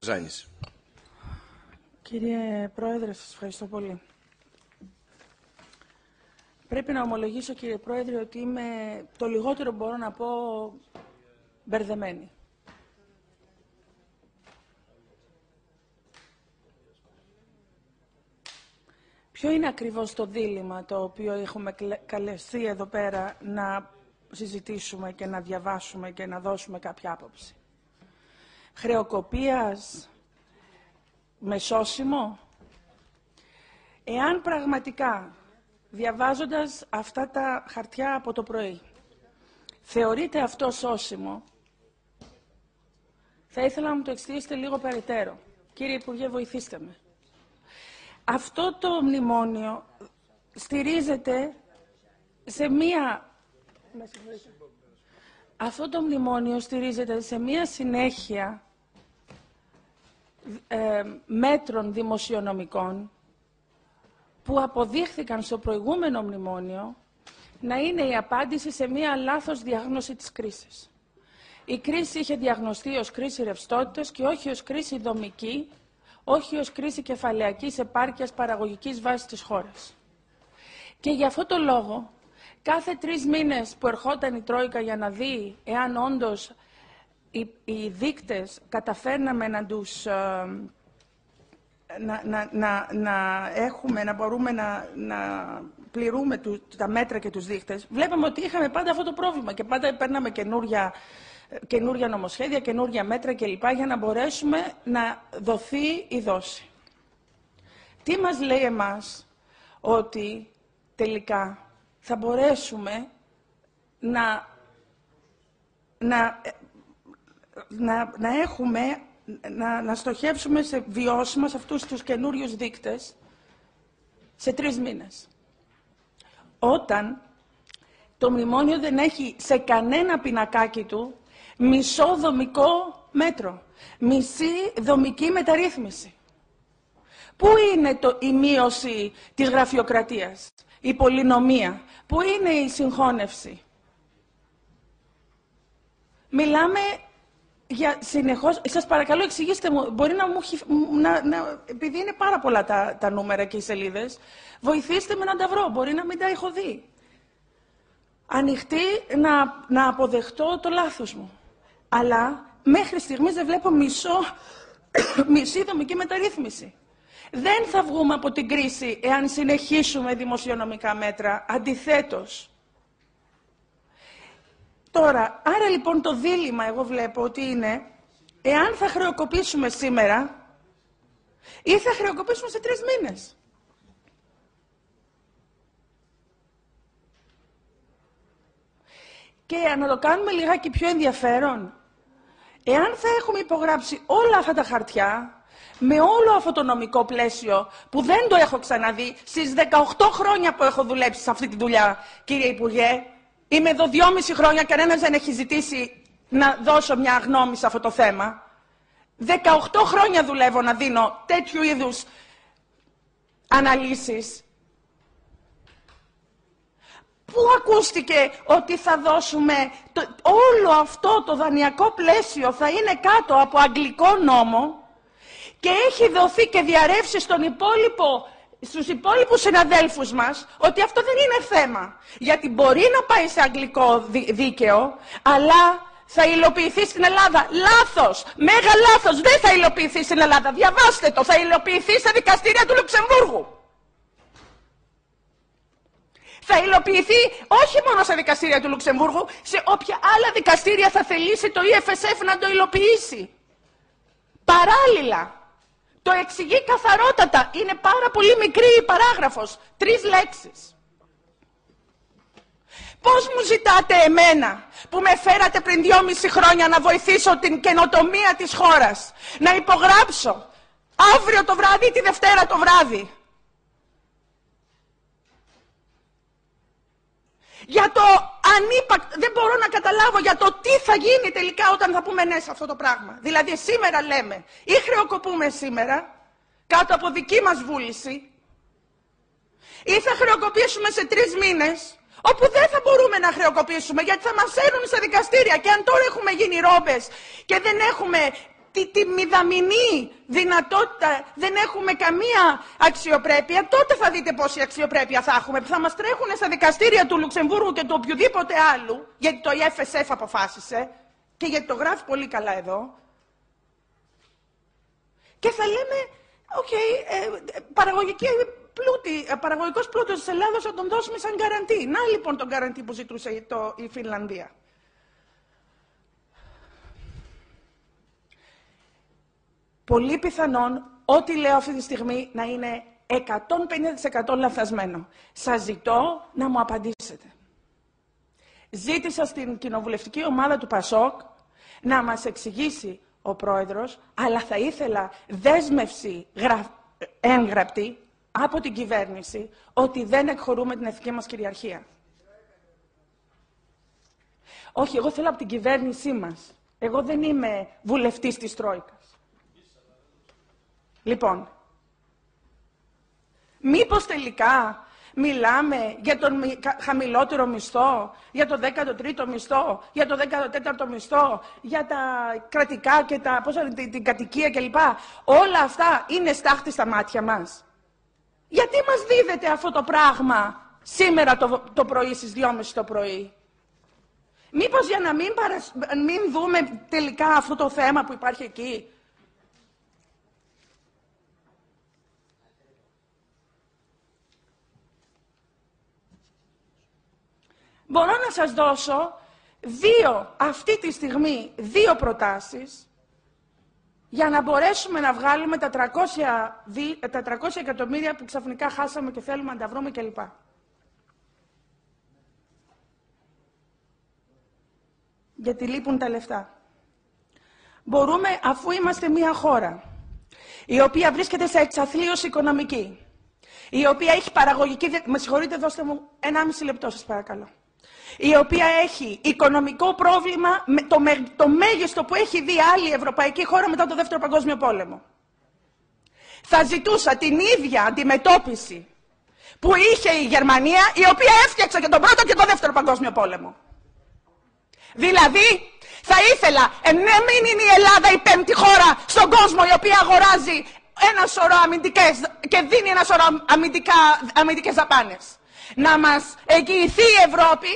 Ζάνης. Κύριε Πρόεδρε, σας ευχαριστώ πολύ. Πρέπει να ομολογήσω, κύριε Πρόεδρε, ότι είμαι το λιγότερο μπορώ να πω μπερδεμένη. Ποιο είναι ακριβώς το δίλημμα το οποίο έχουμε καλεστεί εδώ πέρα να συζητήσουμε και να διαβάσουμε και να δώσουμε κάποια άποψη? Χρεοκοπίας με σώσιμο? Εάν πραγματικά, διαβάζοντας αυτά τα χαρτιά από το πρωί, θεωρείτε αυτό σώσιμο, θα ήθελα να μου το εξηγήσετε λίγο περαιτέρω. Κύριε Υπουργέ, βοηθήστε με. Αυτό το μνημόνιο στηρίζεται σε μία... Αυτό το μνημόνιο στηρίζεται σε μία συνέχεια μέτρων δημοσιονομικών που αποδείχθηκαν στο προηγούμενο μνημόνιο να είναι η απάντηση σε μία λάθος διάγνωση της κρίσης. Η κρίση είχε διαγνωστεί ως κρίση ρευστότητας και όχι ως κρίση δομική, όχι ως κρίση κεφαλαιακής επάρκειας παραγωγικής βάσης της χώρας. Και για αυτό το λόγο, κάθε 3 μήνες που ερχόταν η Τρόικα για να δει εάν όντως οι δείκτες καταφέρναμε να τους... να μπορούμε να πληρούμε τα μέτρα και τους δείκτες, βλέπαμε ότι είχαμε πάντα αυτό το πρόβλημα και πάντα παίρναμε καινούρια νομοσχέδια, καινούρια μέτρα κλπ. Για να μπορέσουμε να δοθεί η δόση. Τι μας λέει εμάς? Ότι τελικά θα μπορέσουμε να στοχεύσουμε σε βιώσιμα σε αυτούς τους καινούριους δείκτες σε 3 μήνες. Όταν το μνημόνιο δεν έχει σε κανένα πινακάκι του μισό δομικό μέτρο, μισή δομική μεταρρύθμιση. Πού είναι η μείωση της γραφειοκρατίας, η πολυνομία, πού είναι η συγχώνευση? Μιλάμε για συνεχώς, σας παρακαλώ εξηγήστε μου, μπορεί επειδή είναι πάρα πολλά τα νούμερα και οι σελίδες, βοηθήστε με να τα βρω, μπορεί να μην τα έχω δει. Ανοιχτή να αποδεχτώ το λάθος μου. Αλλά μέχρι στιγμής δεν βλέπω μισή δομική μεταρρύθμιση. Δεν θα βγούμε από την κρίση εάν συνεχίσουμε δημοσιονομικά μέτρα, αντιθέτως. Τώρα, άρα λοιπόν το δίλημμα εγώ βλέπω ότι είναι εάν θα χρεοκοπήσουμε σήμερα ή θα χρεοκοπήσουμε σε 3 μήνες. Και να το κάνουμε λιγάκι πιο ενδιαφέρον, εάν θα έχουμε υπογράψει όλα αυτά τα χαρτιά, με όλο αυτό το νομικό πλαίσιο που δεν το έχω ξαναδεί στις 18 χρόνια που έχω δουλέψει σε αυτή τη δουλειά, κύριε Υπουργέ, είμαι εδώ 2,5 χρόνια, κανένας δεν έχει ζητήσει να δώσω μια γνώμη σε αυτό το θέμα. 18 χρόνια δουλεύω να δίνω τέτοιου είδους αναλύσεις. Πού ακούστηκε ότι θα δώσουμε όλο αυτό το δανειακό πλαίσιο θα είναι κάτω από αγγλικό νόμο και έχει δοθεί και διαρρεύσει στους υπόλοιπους συναδέλφους μας ότι αυτό δεν είναι θέμα. Γιατί μπορεί να πάει σε αγγλικό δίκαιο, αλλά θα υλοποιηθεί στην Ελλάδα. Λάθος! Μέγα λάθος! Δεν θα υλοποιηθεί στην Ελλάδα. Διαβάστε το! Θα υλοποιηθεί στα δικαστήρια του Λουξεμβούργου. Θα υλοποιηθεί όχι μόνο στα δικαστήρια του Λουξεμβούργου, σε όποια άλλα δικαστήρια θα θελήσει το EFSF να το υλοποιήσει. Παράλληλα. Το εξηγεί καθαρότατα. Είναι πάρα πολύ μικρή η παράγραφος. 3 λέξεις. Πώς μου ζητάτε εμένα που με φέρατε πριν 2,5 χρόνια να βοηθήσω την καινοτομία της χώρας, να υπογράψω αύριο το βράδυ ή τη Δευτέρα το βράδυ? Για το ανύπαρκτο, δεν μπορώ να καταλάβω για το τι θα γίνει τελικά όταν θα πούμε ναι σε αυτό το πράγμα. Δηλαδή σήμερα λέμε ή χρεοκοπούμε σήμερα κάτω από δική μας βούληση ή θα χρεοκοπήσουμε σε 3 μήνες όπου δεν θα μπορούμε να χρεοκοπήσουμε γιατί θα μας έρουν στα δικαστήρια και αν τώρα έχουμε γίνει ρόμπες και δεν έχουμε τη μηδαμινή δυνατότητα, δεν έχουμε καμία αξιοπρέπεια, τότε θα δείτε πόση αξιοπρέπεια θα έχουμε, που θα μας τρέχουν στα δικαστήρια του Λουξεμβούργου και του οποιοδήποτε άλλου, γιατί το FSF αποφάσισε και γιατί το γράφει πολύ καλά εδώ, και θα λέμε, παραγωγικός πλούτος της Ελλάδας θα τον δώσουμε σαν γκαραντί. Να λοιπόν τον γκαραντί που ζητούσε η Φινλανδία. Πολύ πιθανόν ό,τι λέω αυτή τη στιγμή να είναι 150% λανθασμένο. Σας ζητώ να μου απαντήσετε. Ζήτησα στην κοινοβουλευτική ομάδα του ΠΑΣΟΚ να μας εξηγήσει ο πρόεδρος, αλλά θα ήθελα δέσμευση έγγραπτη από την κυβέρνηση ότι δεν εκχωρούμε την εθνική μας κυριαρχία. Όχι, εγώ θέλω από την κυβέρνησή μας. Εγώ δεν είμαι βουλευτής της Τρόικας. Λοιπόν, μήπως τελικά μιλάμε για τον χαμηλότερο μισθό, για το 13ο μισθό, για το 14ο μισθό, για τα κρατικά και την κατοικία κλπ. Όλα αυτά είναι στάχτη στα μάτια μας. Γιατί μας δίδεται αυτό το πράγμα σήμερα το πρωί στις 2:30 το πρωί? Μήπως για να μην δούμε τελικά αυτό το θέμα που υπάρχει εκεί? Μπορώ να σας δώσω αυτή τη στιγμή δύο προτάσεις για να μπορέσουμε να βγάλουμε τα 300 εκατομμύρια που ξαφνικά χάσαμε και θέλουμε να τα βρούμε κλπ. Γιατί λείπουν τα λεφτά. Μπορούμε, αφού είμαστε μια χώρα η οποία βρίσκεται σε εξαθλίωση οικονομική, η οποία έχει παραγωγική... Με συγχωρείτε, δώστε μου 1,5 λεπτό σας παρακαλώ. Η οποία έχει οικονομικό πρόβλημα, το μέγιστο που έχει δει άλλη ευρωπαϊκή χώρα μετά το Δεύτερο Παγκόσμιο Πόλεμο. Θα ζητούσα την ίδια αντιμετώπιση που είχε η Γερμανία, η οποία έφτιαξε και τον Πρώτο και τον Δεύτερο Παγκόσμιο Πόλεμο. Δηλαδή, θα ήθελα να μην είναι η Ελλάδα η πέμπτη χώρα στον κόσμο η οποία αγοράζει ένα σωρό αμυντικές και δίνει ένα σωρό αμυντικές δαπάνες. Να μας εγγυηθεί η Ευρώπη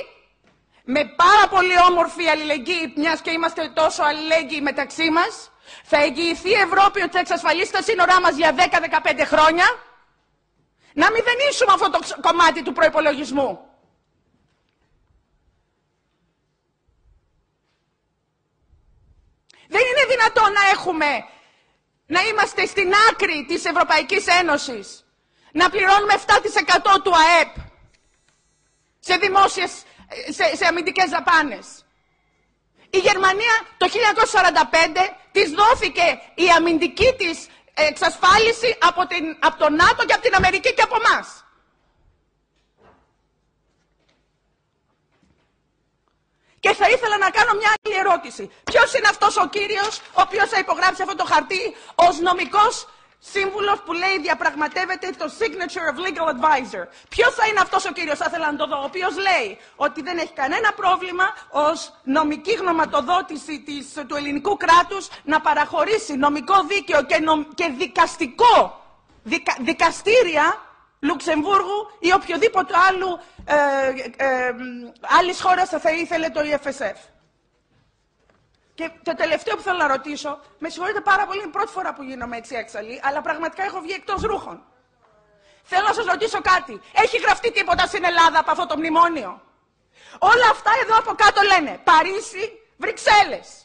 με πάρα πολύ όμορφη αλληλεγγύη, μιας και είμαστε τόσο αλληλέγγυοι μεταξύ μας, θα εγγυηθεί η Ευρώπη ότι θα εξασφαλίσει τα σύνορά μας για 10-15 χρόνια, να μηδενίσουμε αυτό το κομμάτι του προϋπολογισμού. Δεν είναι δυνατόν να είμαστε στην άκρη της Ευρωπαϊκής Ένωσης, να πληρώνουμε 7% του ΑΕΠ σε αμυντικές δαπάνες. Η Γερμανία το 1945 της δόθηκε η αμυντική της εξασφάλιση από το ΝΑΤΟ και από την Αμερική και από εμάς. Και θα ήθελα να κάνω μια άλλη ερώτηση. Ποιος είναι αυτός ο κύριος ο οποίος θα υπογράψει αυτό το χαρτί ως νομικός σύμβουλος που λέει διαπραγματεύεται το signature of legal advisor? Ποιος θα είναι αυτός ο κύριος, θα ήθελα να το δω, ο οποίος λέει ότι δεν έχει κανένα πρόβλημα ως νομική γνωματοδότηση του ελληνικού κράτους να παραχωρήσει νομικό δίκαιο και δικαστήρια Λουξεμβούργου ή οποιοδήποτε άλλης χώρας θα ήθελε το EFSF. Και το τελευταίο που θέλω να ρωτήσω, με συγχωρείτε πάρα πολύ, είναι η πρώτη φορά που γίνομαι έτσι έξαλλη, αλλά πραγματικά έχω βγει εκτός ρούχων. Θέλω να σας ρωτήσω κάτι. Έχει γραφτεί τίποτα στην Ελλάδα από αυτό το μνημόνιο? Όλα αυτά εδώ από κάτω λένε Παρίσι, Βρυξέλλες.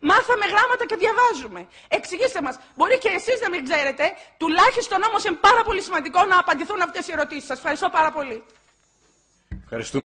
Μάθαμε γράμματα και διαβάζουμε. Εξηγήστε μας. Μπορεί και εσείς να μην ξέρετε, τουλάχιστον όμως είναι πάρα πολύ σημαντικό να απαντηθούν αυτές οι ερωτήσεις. Σας ευχαριστώ πάρα πολύ. Ευχαριστούμε.